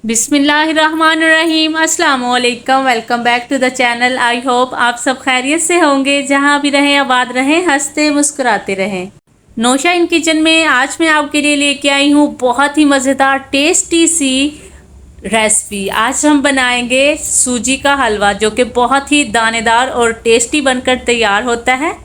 बिस्मिल्लाहिर्रहमानिर्रहीम, अस्सलाम वालेकुम। Welcome back to the channel. I hope आप सब खैरियत से होंगे, जहाँ भी रहें आबाद रहें, हंसते मुस्कुराते रहें। नौशा इन किचन में आज मैं आपके लिए लेके आई हूँ बहुत ही मज़ेदार टेस्टी सी रेसिपी। आज हम बनाएंगे सूजी का हलवा, जो कि बहुत ही दानेदार और टेस्टी बनकर तैयार होता है।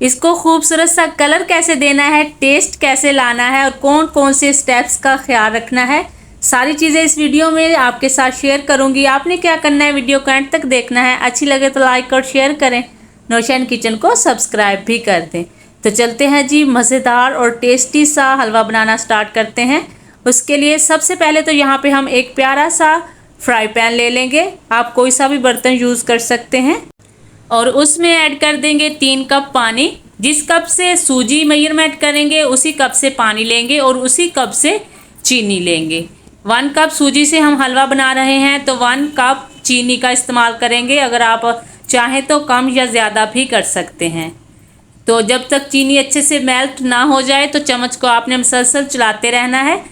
इसको खूबसूरत सा कलर कैसे देना है, टेस्ट कैसे लाना है और कौन कौन से स्टेप्स का ख्याल रखना है, सारी चीज़ें इस वीडियो में आपके साथ शेयर करूंगी। आपने क्या करना है, वीडियो को एंड तक देखना है। अच्छी लगे तो लाइक और शेयर करें, नौशा इन किचन को सब्सक्राइब भी कर दें। तो चलते हैं जी, मज़ेदार और टेस्टी सा हलवा बनाना स्टार्ट करते हैं। उसके लिए सबसे पहले तो यहाँ पे हम एक प्यारा सा फ्राई पैन ले लेंगे। आप कोई सा भी बर्तन यूज़ कर सकते हैं और उसमें ऐड कर देंगे 3 कप पानी। जिस कप से सूजी मेजरमेंट करेंगे उसी कप से पानी लेंगे और उसी कप से चीनी लेंगे। 1 कप सूजी से हम हलवा बना रहे हैं तो 1 कप चीनी का इस्तेमाल करेंगे। अगर आप चाहें तो कम या ज़्यादा भी कर सकते हैं। तो जब तक चीनी अच्छे से मेल्ट ना हो जाए तो चम्मच को आपने मुसलसल चलाते रहना है।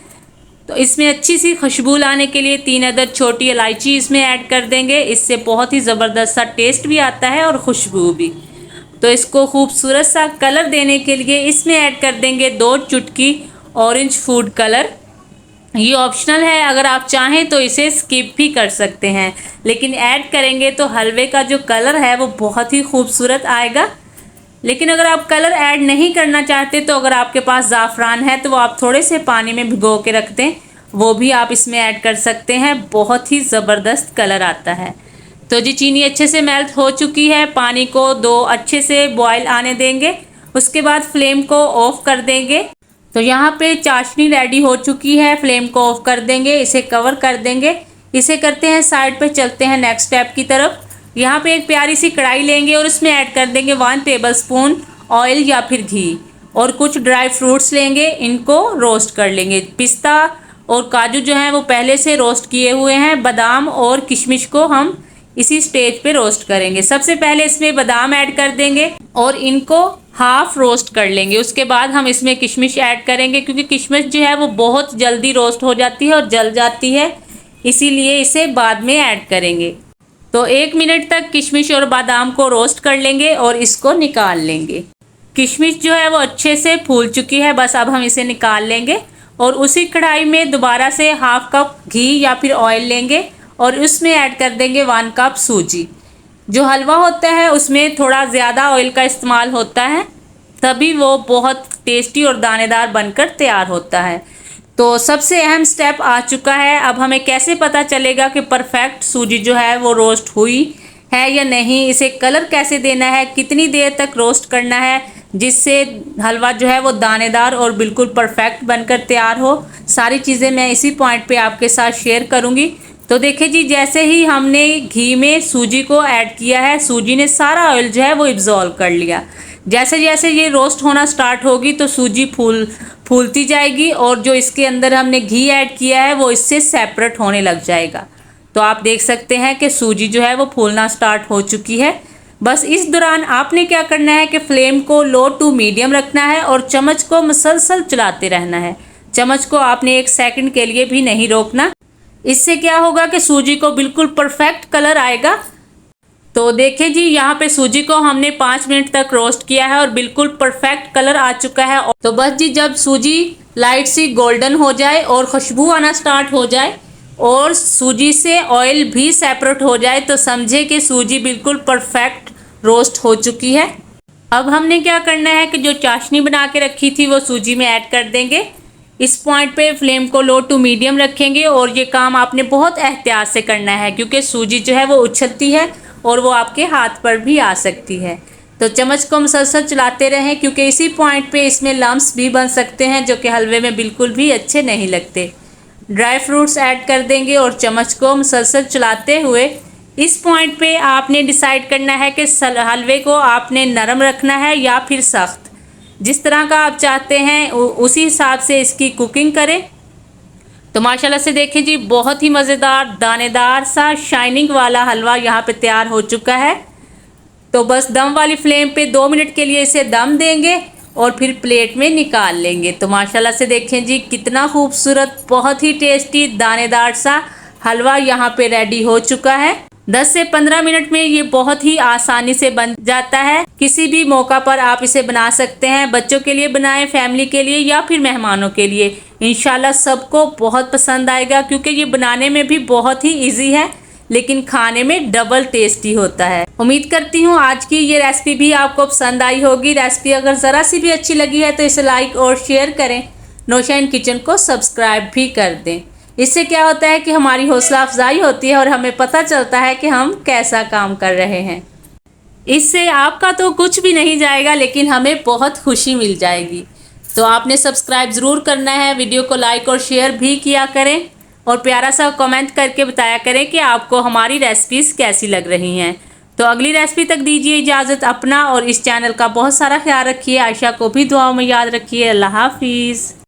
तो इसमें अच्छी सी खुशबू लाने के लिए 3 अदद छोटी इलायची इसमें ऐड कर देंगे। इससे बहुत ही ज़बरदस्त सा टेस्ट भी आता है और खुशबू भी। तो इसको खूबसूरत सा कलर देने के लिए इसमें ऐड कर देंगे 2 चुटकी ऑरेंज फूड कलर। ये ऑप्शनल है, अगर आप चाहें तो इसे स्किप भी कर सकते हैं, लेकिन ऐड करेंगे तो हलवे का जो कलर है वो बहुत ही खूबसूरत आएगा। लेकिन अगर आप कलर ऐड नहीं करना चाहते तो अगर आपके पास ज़ाफ़रान है तो वो आप थोड़े से पानी में भिगो के रख दें, वो भी आप इसमें ऐड कर सकते हैं। बहुत ही ज़बरदस्त कलर आता है। तो जी चीनी अच्छे से मेल्ट हो चुकी है, पानी को 2 अच्छे से बॉयल आने देंगे। उसके बाद फ्लेम को ऑफ कर देंगे। तो यहाँ पे चाशनी रेडी हो चुकी है, फ्लेम को ऑफ कर देंगे, इसे कवर कर देंगे। इसे करते हैं साइड पे, चलते हैं नेक्स्ट स्टेप की तरफ। यहाँ पे एक प्यारी सी कढ़ाई लेंगे और उसमें ऐड कर देंगे 1 टेबलस्पून ऑयल या फिर घी और कुछ ड्राई फ्रूट्स लेंगे, इनको रोस्ट कर लेंगे। पिस्ता और काजू जो हैं वो पहले से रोस्ट किए हुए हैं। बादाम और किशमिश को हम इसी स्टेज पे रोस्ट करेंगे। सबसे पहले इसमें बादाम ऐड कर देंगे और इनको हाफ रोस्ट कर लेंगे। उसके बाद हम इसमें किशमिश ऐड करेंगे, क्योंकि किशमिश जो है वो बहुत जल्दी रोस्ट हो जाती है और जल जाती है, इसीलिए इसे बाद में ऐड करेंगे। तो 1 मिनट तक किशमिश और बादाम को रोस्ट कर लेंगे और इसको निकाल लेंगे। किशमिश जो है वो अच्छे से फूल चुकी है, बस अब हम इसे निकाल लेंगे और उसी कढ़ाई में दोबारा से हाफ कप घी या फिर ऑयल लेंगे और उसमें ऐड कर देंगे 1 कप सूजी। जो हलवा होता है उसमें थोड़ा ज़्यादा ऑयल का इस्तेमाल होता है, तभी वो बहुत टेस्टी और दानेदार बनकर तैयार होता है। तो सबसे अहम स्टेप आ चुका है। अब हमें कैसे पता चलेगा कि परफेक्ट सूजी जो है वो रोस्ट हुई है या नहीं, इसे कलर कैसे देना है, कितनी देर तक रोस्ट करना है जिससे हलवा जो है वो दानेदार और बिल्कुल परफेक्ट बनकर तैयार हो, सारी चीज़ें मैं इसी पॉइंट पे आपके साथ शेयर करूँगी। तो देखिए जी, जैसे ही हमने घी में सूजी को ऐड किया है, सूजी ने सारा ऑयल जो है वो इब्जॉल्व कर लिया। जैसे जैसे ये रोस्ट होना स्टार्ट होगी तो सूजी फूलती जाएगी और जो इसके अंदर हमने घी ऐड किया है वो इससे सेपरेट होने लग जाएगा। तो आप देख सकते हैं कि सूजी जो है वो फूलना स्टार्ट हो चुकी है। बस इस दौरान आपने क्या करना है कि फ्लेम को लो टू मीडियम रखना है और चम्मच को मुसलसल चलाते रहना है। चम्मच को आपने 1 सेकंड के लिए भी नहीं रोकना। इससे क्या होगा कि सूजी को बिल्कुल परफेक्ट कलर आएगा। तो देखिए जी, यहाँ पे सूजी को हमने 5 मिनट तक रोस्ट किया है और बिल्कुल परफेक्ट कलर आ चुका है। तो बस जी, जब सूजी लाइट सी गोल्डन हो जाए और खुशबू आना स्टार्ट हो जाए और सूजी से ऑयल भी सेपरेट हो जाए तो समझे कि सूजी बिल्कुल परफेक्ट रोस्ट हो चुकी है। अब हमने क्या करना है कि जो चाशनी बना के रखी थी वो सूजी में ऐड कर देंगे। इस पॉइंट पे फ्लेम को लो टू मीडियम रखेंगे और ये काम आपने बहुत एहतियात से करना है, क्योंकि सूजी जो है वो उछलती है और वो आपके हाथ पर भी आ सकती है। तो चम्मच को मुसलसल चलाते रहें, क्योंकि इसी पॉइंट पे इसमें लम्स भी बन सकते हैं जो कि हलवे में बिल्कुल भी अच्छे नहीं लगते। ड्राई फ्रूट्स ऐड कर देंगे और चम्मच को मुसलसल चलाते हुए इस पॉइंट पे आपने डिसाइड करना है कि हलवे को आपने नरम रखना है या फिर सख्त। जिस तरह का आप चाहते हैं उसी हिसाब से इसकी कुकिंग करें। तो माशाल्लाह से देखें जी, बहुत ही मज़ेदार दानेदार सा शाइनिंग वाला हलवा यहाँ पे तैयार हो चुका है। तो बस दम वाली फ्लेम पे 2 मिनट के लिए इसे दम देंगे और फिर प्लेट में निकाल लेंगे। तो माशाल्लाह से देखें जी कितना खूबसूरत, बहुत ही टेस्टी दानेदार सा हलवा यहाँ पे रेडी हो चुका है। 10 से 15 मिनट में ये बहुत ही आसानी से बन जाता है। किसी भी मौका पर आप इसे बना सकते हैं। बच्चों के लिए बनाएं, फैमिली के लिए या फिर मेहमानों के लिए। इंशाल्लाह सबको बहुत पसंद आएगा, क्योंकि ये बनाने में भी बहुत ही इजी है लेकिन खाने में डबल टेस्टी होता है। उम्मीद करती हूँ आज की ये रेसिपी भी आपको पसंद आई होगी। रेसिपी अगर ज़रा सी भी अच्छी लगी है तो इसे लाइक और शेयर करें। नौशा इन किचन को सब्सक्राइब भी कर दें। इससे क्या होता है कि हमारी हौसला अफजाई होती है और हमें पता चलता है कि हम कैसा काम कर रहे हैं। इससे आपका तो कुछ भी नहीं जाएगा लेकिन हमें बहुत खुशी मिल जाएगी। तो आपने सब्सक्राइब ज़रूर करना है, वीडियो को लाइक और शेयर भी किया करें और प्यारा सा कमेंट करके बताया करें कि आपको हमारी रेसिपीज़ कैसी लग रही हैं। तो अगली रेसिपी तक दीजिए इजाज़त। अपना और इस चैनल का बहुत सारा ख्याल रखिए। आयशा को भी दुआओं में याद रखिए। अल्लाह हाफिज़।